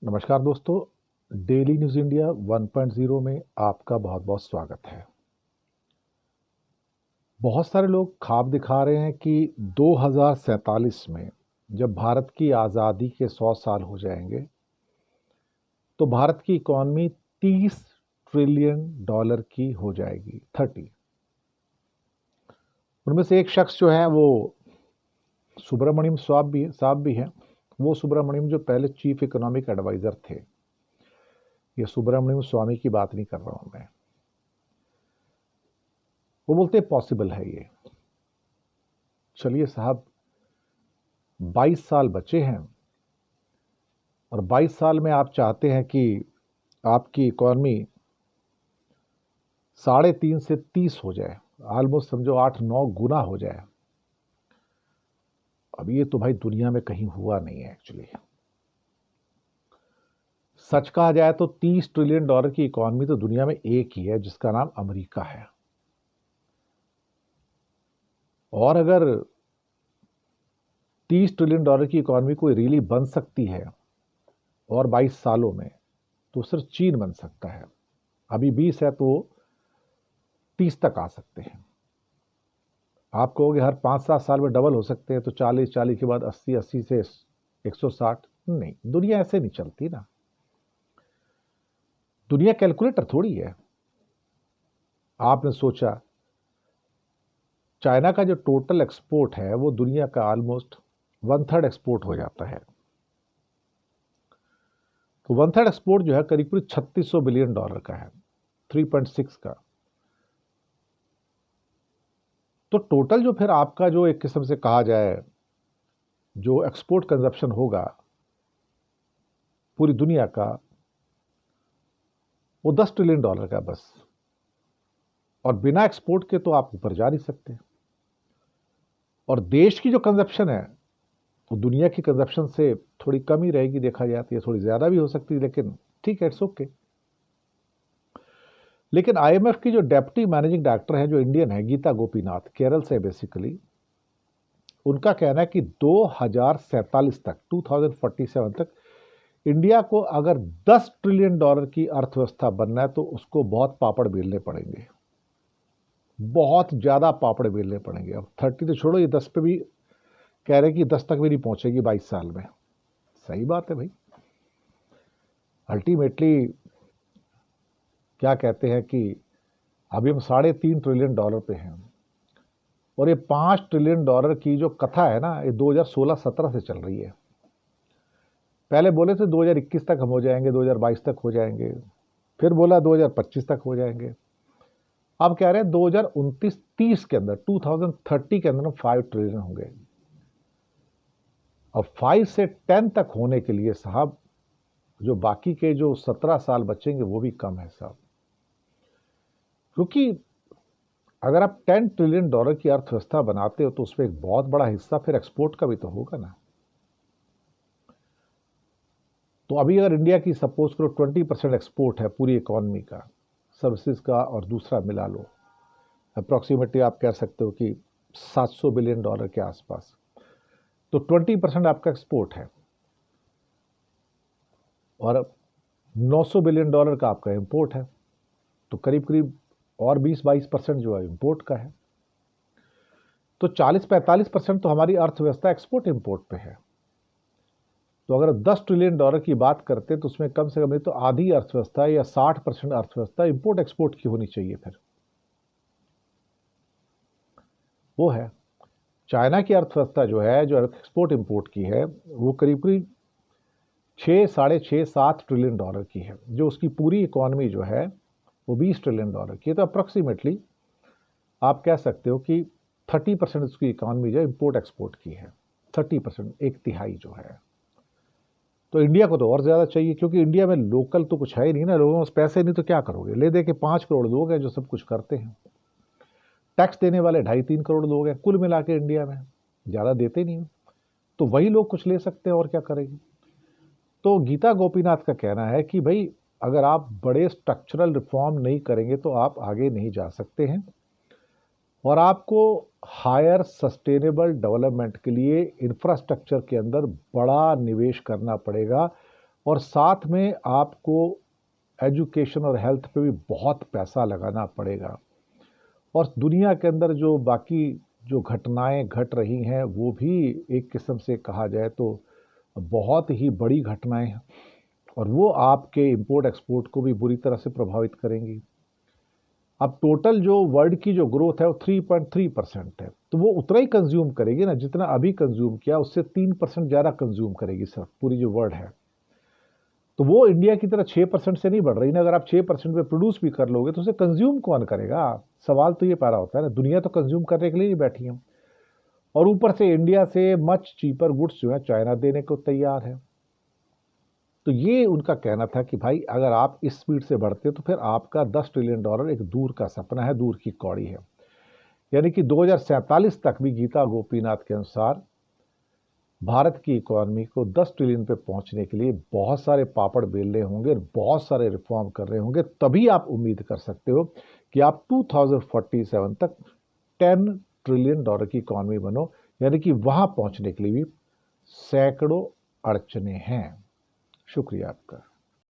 नमस्कार दोस्तों, daily news India 1.0 में आपका बहुत-बहुत स्वागत है। बहुत सारे लोग ख्वाब दिखा रहे हैं कि 2047 में जब भारत की आज़ादी के 100 साल हो जाएंगे, तो भारत की इकॉनमी 30 ट्रिलियन डॉलर की हो जाएगी, 30। उनमें से एक शख्स जो है वो सुब्रमण्यम साहब भी हैं। वो सुब्रमण्यम जो पहले चीफ इकोनॉमिक एडवाइज़र थे। ये सुब्रमण्यम स्वामी की बात नहीं कर रहा हूँ मैं। वो बोलते हैं पॉसिबल है ये। चलिए साहब, 22 साल बचे हैं और 22 साल में आप चाहते हैं कि आपकी इकॉनमी 3.5 से 30 हो जाए, ऑलमोस्ट समझो 8-9 गुना हो जाए। अब ये तो भाई दुनिया में कहीं हुआ नहीं है एक्चुअली। सच कहा जाए तो 30 ट्रिलियन डॉलर की इकॉनमी तो दुनिया में एक ही है, जिसका नाम अमेरिका है। और अगर 30 ट्रिलियन डॉलर की इकॉनमी कोई रियली बन सकती है और 22 सालों में, तो सिर्फ चीन बन सकता है। अभी 20 है तो 30 तक आ सकते हैं। आप कहोगे हर 5-7 साल में डबल हो सकते हैं, तो 40 के बाद 80 से 160। नहीं, दुनिया ऐसे नहीं चलती ना। दुनिया कैलकुलेटर थोड़ी है। आपने सोचा चाइना का जो टोटल एक्सपोर्ट है वो दुनिया का ऑलमोस्ट 1/3 एक्सपोर्ट हो जाता है। तो 1/3 एक्सपोर्ट जो है करीब करीब 3600 बिलियन डॉलर का है, 3.6 का। तो टोटल जो फिर आपका जो एक किस्म से कहा जाए जो एक्सपोर्ट कंजप्शन होगा पूरी दुनिया का, वो 10 ट्रिलियन डॉलर का बस। और बिना एक्सपोर्ट के तो आप ऊपर जा नहीं सकते। और देश की जो कंजप्शन है वो दुनिया की कंजप्शन से थोड़ी कम ही रहेगी, देखा जाती है थोड़ी ज़्यादा भी हो सकती है, लेकिन ठीक है, इट्स ओके। लेकिन आईएमएफ की जो डेप्टी मैनेजिंग डायरेक्टर है, जो इंडियन है, गीता गोपीनाथ, केरल से बेसिकली, उनका कहना है कि 2047 तक, 2047 तक इंडिया को अगर 10 ट्रिलियन डॉलर की अर्थव्यवस्था बनना है तो उसको बहुत पापड़ बेलने पड़ेंगे, बहुत ज़्यादा पापड़ बेलने पड़ेंगे। अब 30 तो छोड़ो, ये 10 पे भी कह रहे हैं कि 10 तक भी नहीं पहुंचेगी 22 साल में। सही बात है भाई। अल्टीमेटली क्या कहते हैं कि अभी हम 3.5 ट्रिलियन डॉलर पे हैं, और ये 5 ट्रिलियन डॉलर की जो कथा है ना, ये 2016-17 से चल रही है। पहले बोले थे 2021 तक हम हो जाएंगे, 2022 तक हो जाएंगे, फिर बोला 2025 तक हो जाएंगे। अब कह रहे हैं 2029-30 के अंदर, 2030 के अंदर 5 ट्रिलियन होंगे। अब 5 से 10 तक होने के लिए साहब, जो बाकी के जो 17 साल बचेंगे वो भी कम है साहब। क्योंकि अगर आप 10 ट्रिलियन डॉलर की अर्थव्यवस्था बनाते हो तो उसमें एक बहुत बड़ा हिस्सा फिर एक्सपोर्ट का भी तो होगा ना। तो अभी अगर इंडिया की सपोज करो 20% एक्सपोर्ट है पूरी इकॉनमी का, सर्विसेज का और दूसरा मिला लो, अप्रॉक्सीमेटली आप कह सकते हो कि 700 बिलियन डॉलर के आसपास, तो 20% आपका एक्सपोर्ट है और 900 बिलियन डॉलर का आपका इंपोर्ट है। तो करीब करीब और 20-22% जो है इंपोर्ट का है। तो 40-45% तो हमारी अर्थव्यवस्था एक्सपोर्ट इंपोर्ट पे है। तो अगर 10 ट्रिलियन डॉलर की बात करते तो उसमें कम से कम नहीं तो आधी अर्थव्यवस्था या 60% अर्थव्यवस्था इंपोर्ट एक्सपोर्ट की होनी चाहिए। फिर वो है चाइना की अर्थव्यवस्था जो है, जो एक्सपोर्ट इंपोर्ट की है, वो करीब करीब 6-6.5-7 ट्रिलियन डॉलर की है। जो उसकी पूरी इकॉनमी जो है वो 20 ट्रिलियन डॉलर की है। तो अप्रॉक्सीमेटली आप कह सकते हो कि 30% उसकी इकॉनमी जो इंपोर्ट एक्सपोर्ट की है। 30%, एक तिहाई जो है। तो इंडिया को तो और ज़्यादा चाहिए, क्योंकि इंडिया में लोकल तो कुछ है ही नहीं ना। लोगों के पैसे नहीं तो क्या करोगे? ले दे के 5 करोड़ लोग हैं जो सब कुछ करते हैं। टैक्स देने वाले 2.5-3 करोड़ लोग हैं कुल मिला के इंडिया में, ज़्यादा देते नहीं। तो वही लोग कुछ ले सकते हैं, और क्या करेंगे? तो गीता गोपीनाथ का कहना है कि भाई अगर आप बड़े स्ट्रक्चरल रिफॉर्म नहीं करेंगे तो आप आगे नहीं जा सकते हैं, और आपको हायर सस्टेनेबल डेवलपमेंट के लिए इंफ्रास्ट्रक्चर के अंदर बड़ा निवेश करना पड़ेगा। और साथ में आपको एजुकेशन और हेल्थ पे भी बहुत पैसा लगाना पड़ेगा। और दुनिया के अंदर जो बाकी जो घटनाएं घट रही हैं वो भी एक किस्म से कहा जाए तो बहुत ही बड़ी घटनाएं हैं, और वो आपके इंपोर्ट एक्सपोर्ट को भी बुरी तरह से प्रभावित करेंगी। अब टोटल जो वर्ल्ड की जो ग्रोथ है वो 3.3% है, तो वो उतना ही कंज्यूम करेगी ना जितना अभी कंज्यूम किया, उससे 3% ज़्यादा कंज्यूम करेगी सिर्फ पूरी जो वर्ल्ड है। तो वो इंडिया की तरह 6% से नहीं बढ़ रही ना। अगर आप 6% पे प्रोड्यूस भी कर लोगे तो उसे कंज्यूम कौन करेगा? सवाल तो ये पैदा होता है ना। दुनिया तो कंज्यूम करने के लिए नहीं बैठी है, और ऊपर से इंडिया से मच चीपर गुड्स जो है चाइना देने को तैयार है। तो ये उनका कहना था कि भाई अगर आप इस स्पीड से बढ़ते तो फिर आपका $10 ट्रिलियन एक दूर का सपना है, दूर की कौड़ी है। यानी कि 2047 तक भी गीता गोपीनाथ के अनुसार भारत की इकोनॉमी को 10 ट्रिलियन पे पहुंचने के लिए बहुत सारे पापड़ बेलने होंगे, बहुत सारे रिफॉर्म करने होंगे, तभी आप उम्मीद कर सकते हो कि आप 2047 तक $10 ट्रिलियन की इकोनॉमी बनो। यानी कि वहां पहुंचने के लिए भी सैकड़ों अड़चने हैं। शुक्रिया आपका।